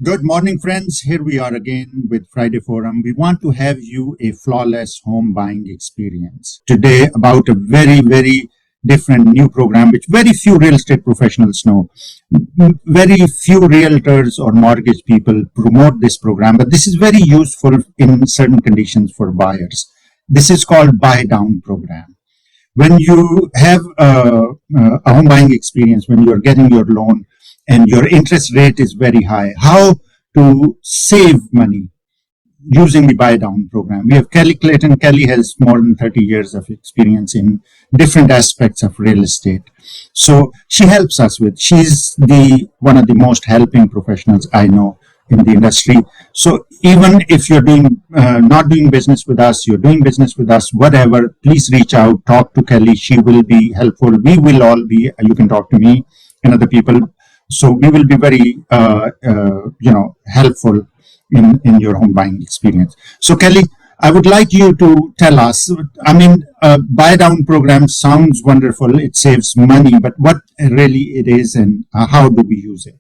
Good morning, friends. Here we are again with Friday Forum. We want to have you a flawless home buying experience today about a very different new program which very few real estate professionals know. Very few realtors or mortgage people promote this program, but this is very useful in certain conditions for buyers. This is called buy down program. When you have a home buying experience, when you're getting your loan and your interest rate is very high, how to save money using the buy down program. We have Kelly Clayton. Kelly has more than 30 years of experience in different aspects of real estate. So she helps us with, she's the one of the most helping professionals I know in the industry. So even if you're doing not doing business with us, you're doing business with us, whatever, please reach out, talk to Kelly. She will be helpful. We will all be, you can talk to me and other people. So we will be very, helpful in your home buying experience. So Kelly, I would like you to tell us, buy down program sounds wonderful. It saves money, but what really it is and how do we use it?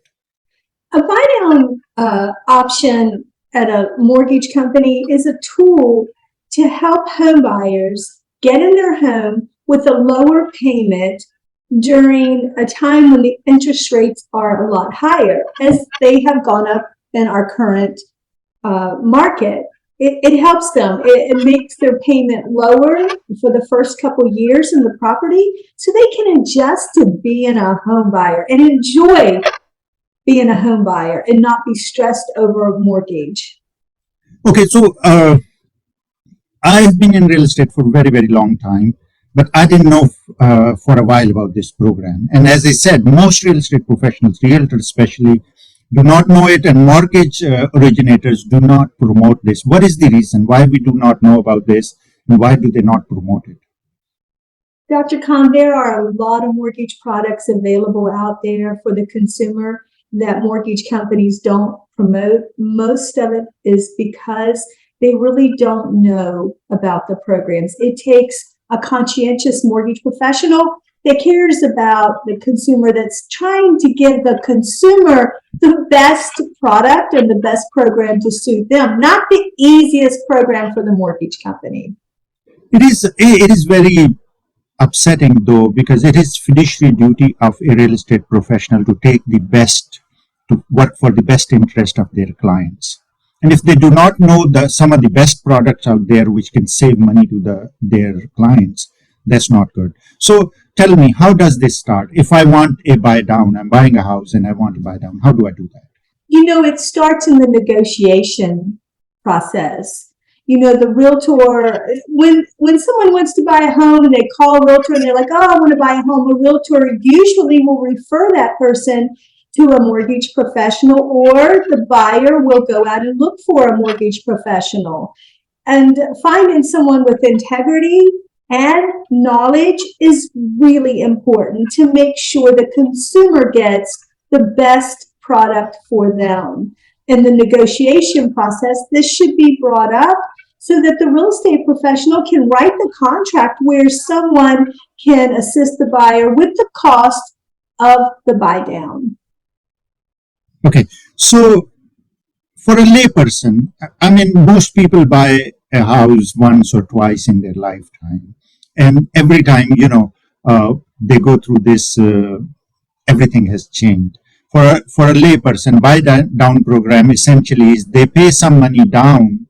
A buy down option at a mortgage company is a tool to help home buyers get in their home with a lower payment during a time when the interest rates are a lot higher, as they have gone up in our current market. It helps them. It makes their payment lower for the first couple years in the property so they can adjust to being a home buyer and enjoy being a home buyer and not be stressed over a mortgage. Okay, so I've been in real estate for a very long time, but I didn't know for a while about this program. And as I said, most real estate professionals, realtors especially, do not know it, and mortgage originators do not promote this. What is the reason why we do not know about this, and why do they not promote it? Dr. Khan, there are a lot of mortgage products available out there for the consumer that mortgage companies don't promote. Most of it is because they really don't know about the programs. It takes a conscientious mortgage professional that cares about the consumer, that's trying to give the consumer the best product and the best program to suit them, not the easiest program for the mortgage company. It is very upsetting though, because it is fiduciary duty of a real estate professional to take the best, to work for the best interest of their clients. And if they do not know some of the best products out there which can save money to their clients, that's not good. So tell me, how does this start? If I want a buy down, I'm buying a house and I want to buy down, how do I do that? It starts in the negotiation process. The realtor, when someone wants to buy a home and they call a realtor and they're like, oh, I want to buy a home, a realtor usually will refer that person to a mortgage professional, or the buyer will go out and look for a mortgage professional. And finding someone with integrity and knowledge is really important to make sure the consumer gets the best product for them. In the negotiation process, this should be brought up so that the real estate professional can write the contract where someone can assist the buyer with the cost of the buy down. Okay, so for a layperson, most people buy a house once or twice in their lifetime, and every time, they go through this, everything has changed. For a layperson, buy down program essentially is they pay some money down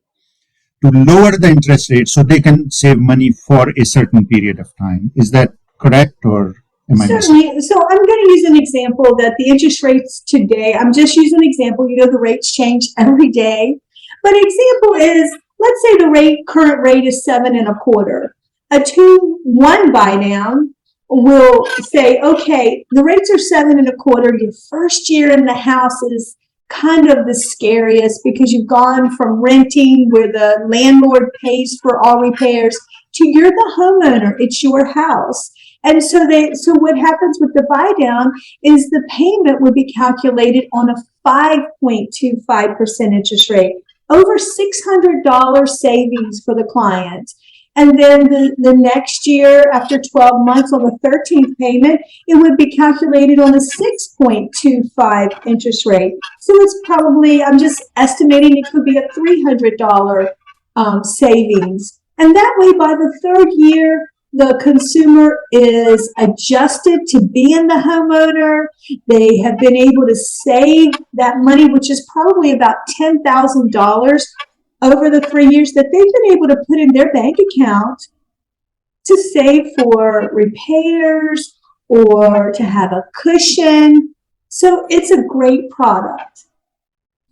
to lower the interest rate so they can save money for a certain period of time. Is that correct, or am I missing? Certainly. So I'm going to use an example that the interest rates today, I'm just using an example, the rates change every day. But an example is, let's say the current rate is 7.25. A 2-1 buy down will say, okay, the rates are 7.25. Your first year in the house is kind of the scariest because you've gone from renting where the landlord pays for all repairs to you're the homeowner. It's your house. And so what happens with the buy down is the payment would be calculated on a 5.25% interest rate, over $600 savings for the client. And then the next year, after 12 months on the 13th payment, it would be calculated on a 6.25 interest rate. So it's probably, I'm just estimating it could be a $300 savings. And that way, by the third year, the consumer is adjusted to being the homeowner. They have been able to save that money, which is probably about $10,000 over the 3 years that they've been able to put in their bank account to save for repairs or to have a cushion. So it's a great product.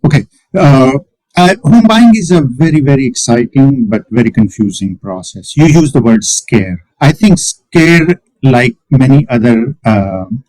Okay. Home buying is a very, very exciting but very confusing process. You use the word scare. I think scare, like many other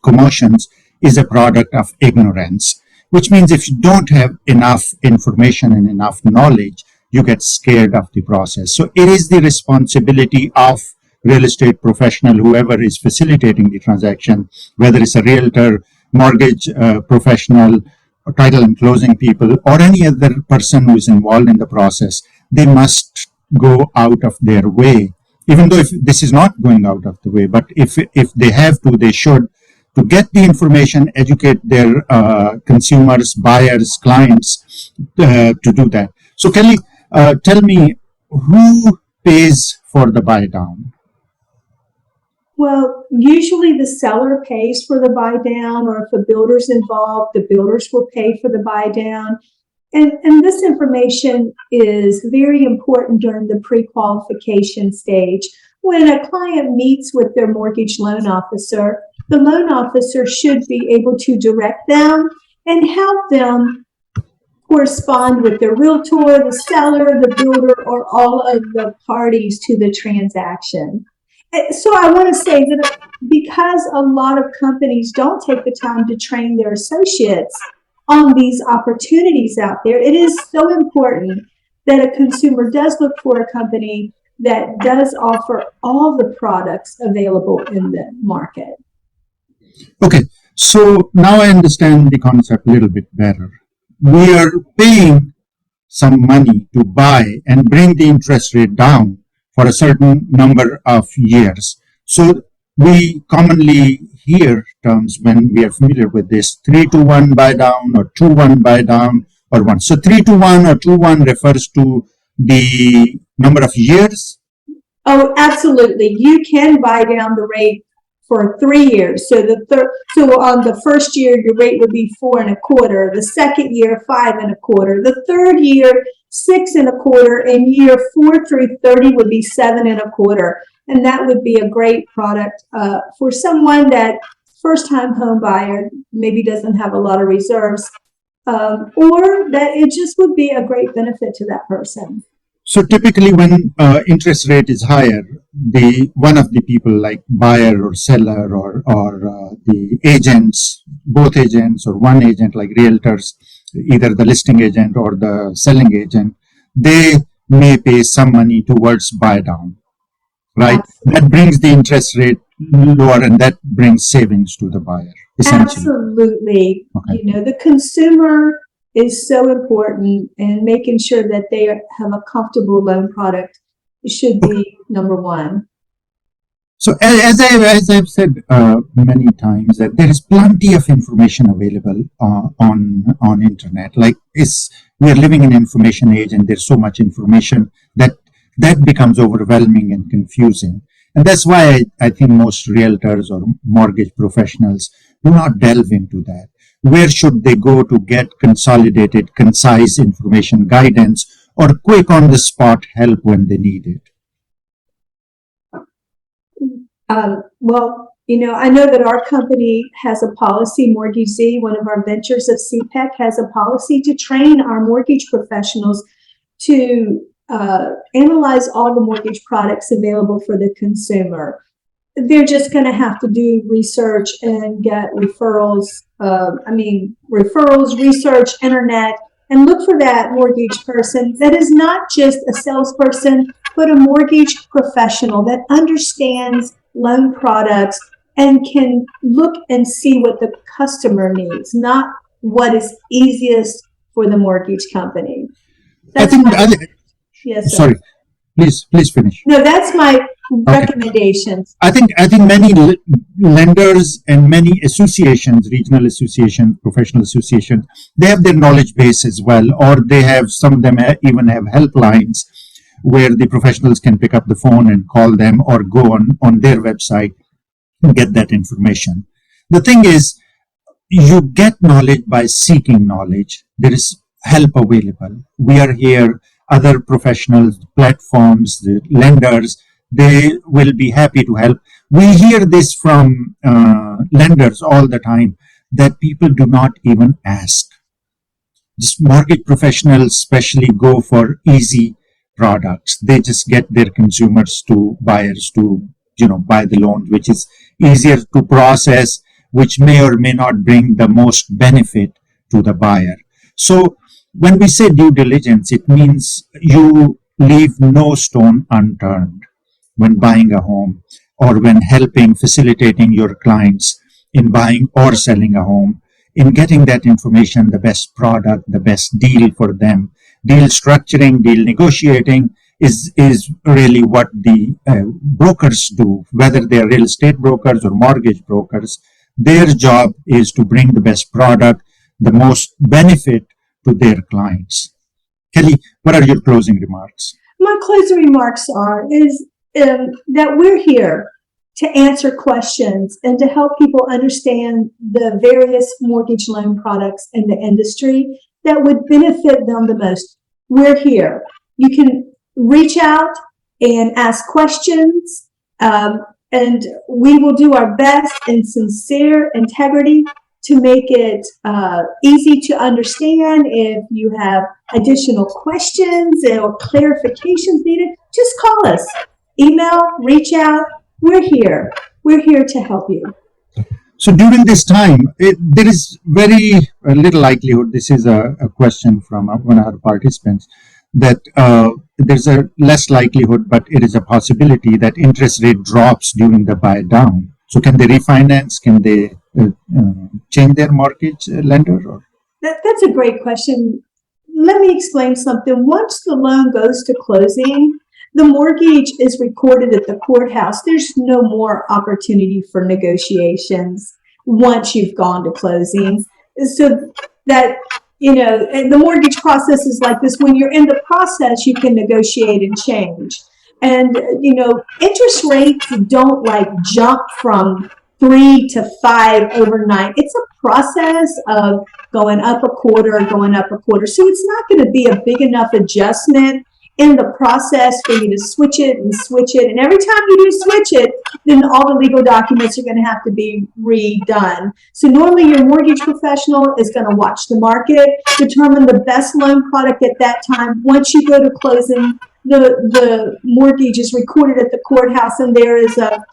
commotions, is a product of ignorance, which means if you don't have enough information and enough knowledge, you get scared of the process. So it is the responsibility of real estate professional, whoever is facilitating the transaction, whether it's a realtor, mortgage professional, or title and closing people, or any other person who is involved in the process. They must go out of their way, even though if this is not going out of the way, but if they have to, they should, to get the information, educate their consumers, buyers, clients to do that. So Kelly, tell me, who pays for the buy down? Well, usually the seller pays for the buy down, or if a builder's involved, the builders will pay for the buy down. And this information is very important during the pre-qualification stage. When a client meets with their mortgage loan officer, the loan officer should be able to direct them and help them correspond with the realtor, the seller, the builder, or all of the parties to the transaction. So I want to say that because a lot of companies don't take the time to train their associates on these opportunities out there, it is so important that a consumer does look for a company that does offer all the products available in the market. Okay, so now I understand the concept a little bit better. We are paying some money to buy and bring the interest rate down for a certain number of years. So we commonly hear terms when we are familiar with this 3-to-1 buy down or 2-1 buy down or 1. So 3-to-1 or 2-1 refers to the number of years. Oh, absolutely. You can buy down the rate for 3 years. So so on the first year, your rate would be 4.25. The second year, 5.25. The third year, 6.25, and year 4 through 30 would be 7.25. And that would be a great product for someone that first-time home buyer maybe doesn't have a lot of reserves, or that it just would be a great benefit to that person. So typically when interest rate is higher, the one of the people like buyer or seller or the agents, both agents or one agent like realtors, either the listing agent or the selling agent, they may pay some money towards buy down, right? Absolutely. That brings the interest rate lower and that brings savings to the buyer, essentially. Absolutely. Okay. You know, the consumer is so important, and making sure that they have a comfortable loan product should be number one. So as I've said many times, that there is plenty of information available on internet. Like we are living in an information age, and there's so much information that becomes overwhelming and confusing. And that's why I think most realtors or mortgage professionals do not delve into that. Where should they go to get consolidated, concise information, guidance, or quick on the spot help when they need it? Well, you know, I know that our company has a policy, Mortgage Z, one of our ventures of CPEC, has a policy to train our mortgage professionals to analyze all the mortgage products available for the consumer. They're just going to have to do research and get referrals. Referrals, research, internet, and look for that mortgage person that is not just a salesperson, but a mortgage professional that understands loan products and can look and see what the customer needs, not what is easiest for the mortgage company. That's I think, yes, sir. sorry. Please finish. No, that's my recommendations. I think many lenders and many associations, regional associations, professional associations, they have their knowledge base as well, or they have, some of them even have helplines where the professionals can pick up the phone and call them, or go on their website and get that information. The thing is, you get knowledge by seeking knowledge. There is help available. We are here, other professionals, platforms, the lenders, they will be happy to help. We hear this from lenders all the time, that people do not even ask. Just mortgage professionals especially go for easy products. They just get their buyers to buy the loan, which is easier to process, which may or may not bring the most benefit to the buyer. So when we say due diligence, it means you leave no stone unturned when buying a home, or when facilitating your clients in buying or selling a home, in getting that information, the best product, the best deal for them. Deal structuring, deal negotiating is really what the brokers do, whether they're real estate brokers or mortgage brokers. Their job is to bring the best product, the most benefit to their clients. Kelly, what are your closing remarks? My closing remarks is that we're here to answer questions and to help people understand the various mortgage loan products in the industry that would benefit them the most. We're here. You can reach out and ask questions, and we will do our best in sincere integrity to make it easy to understand. If you have additional questions or clarifications needed, just call us. Email, reach out. We're here. We're here to help you. So during this time, there is very little likelihood, this is a question from one of our participants, that there's a less likelihood, but it is a possibility that interest rate drops during the buy down. So can they refinance? Can they change their mortgage lender? Or? That's a great question. Let me explain something. Once the loan goes to closing, the mortgage is recorded at the courthouse. There's no more opportunity for negotiations once you've gone to closing. So that, and the mortgage process is like this. When you're in the process, you can negotiate and change. And, interest rates don't jump from 3 to 5 overnight. It's a process of going up a quarter. So it's not going to be a big enough adjustment in the process for you to switch it. And every time you do switch it, then all the legal documents are going to have to be redone. So normally your mortgage professional is going to watch the market, determine the best loan product at that time. Once you go to closing, the mortgage is recorded at the courthouse, and there is a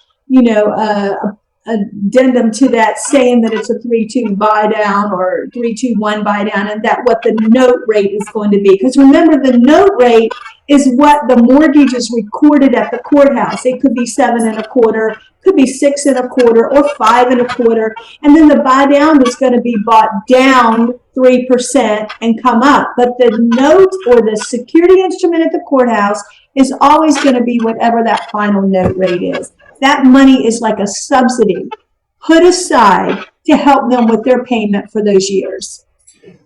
addendum to that saying that it's a 3-2 buy down or 3-2-1 buy down, and that what the note rate is going to be. Because remember, the note rate is what the mortgage is recorded at the courthouse. It could be 7.25, could be 6.25, or 5.25, and then the buy down is going to be bought down 3% and come up. But the note or the security instrument at the courthouse is always going to be whatever that final note rate is. That money is like a subsidy put aside to help them with their payment for those years.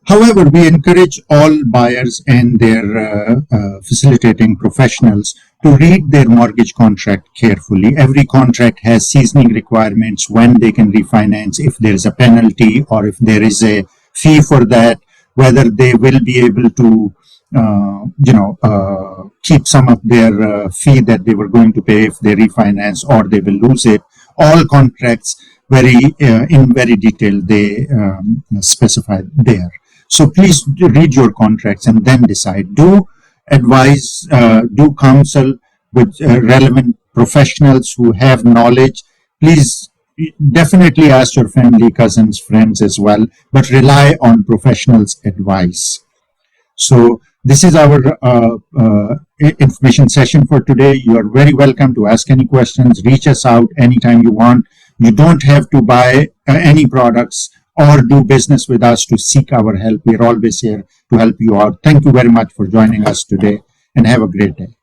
However, we encourage all buyers and their facilitating professionals to read their mortgage contract carefully. Every contract has seasoning requirements, when they can refinance, if there is a penalty or if there is a fee for that, whether they will be able to keep some of their fee that they were going to pay if they refinance, or they will lose it. All contracts in very detail, they specify there. So please read your contracts and then decide. Do counsel with relevant professionals who have knowledge. Please definitely ask your family, cousins, friends as well, but rely on professionals' advice. So this is our information session for today. You are very welcome to ask any questions. Reach us out anytime you want. You don't have to buy any products or do business with us to seek our help. We are always here to help you out. Thank you very much for joining us today, and have a great day.